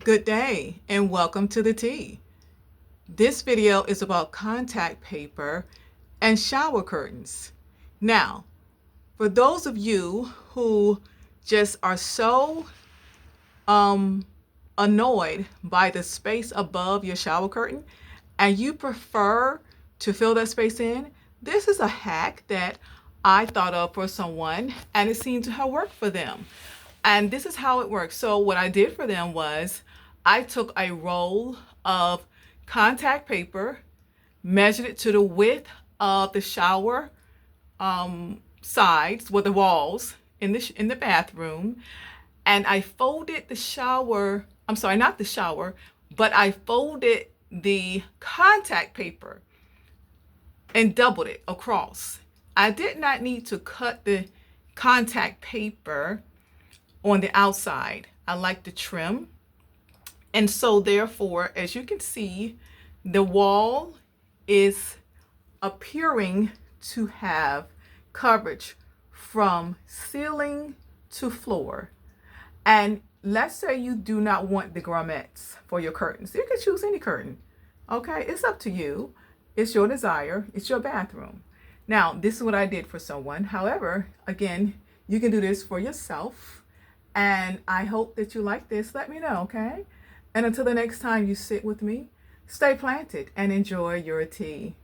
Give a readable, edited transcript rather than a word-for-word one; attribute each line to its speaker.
Speaker 1: Good day and welcome to the tea. This video is about contact paper and shower curtains. Now, for those of you who just are so um annoyed by the space above your shower curtain and you prefer to fill that space in, this is a hack that I thought of for someone and it seemed to have worked for them. And this is how it works. So what I did for them was I took a roll of contact paper, measured it to the width of the shower sides, with the walls in the bathroom, and I folded the shower. I'm sorry, not the shower, but I folded the contact paper and doubled it across. I did not need to cut the contact paper on the outside. I like the trim. And so therefore, as you can see, the wall is appearing to have coverage from ceiling to floor. And let's say you do not want the grommets for your curtains. You can choose any curtain. Okay, it's up to you. It's your desire. It's your bathroom. Now, this is what I did for someone. However, again, you can do this for yourself. And I hope that you like this. Let me know, okay? And until the next time you sit with me, stay planted and enjoy your tea.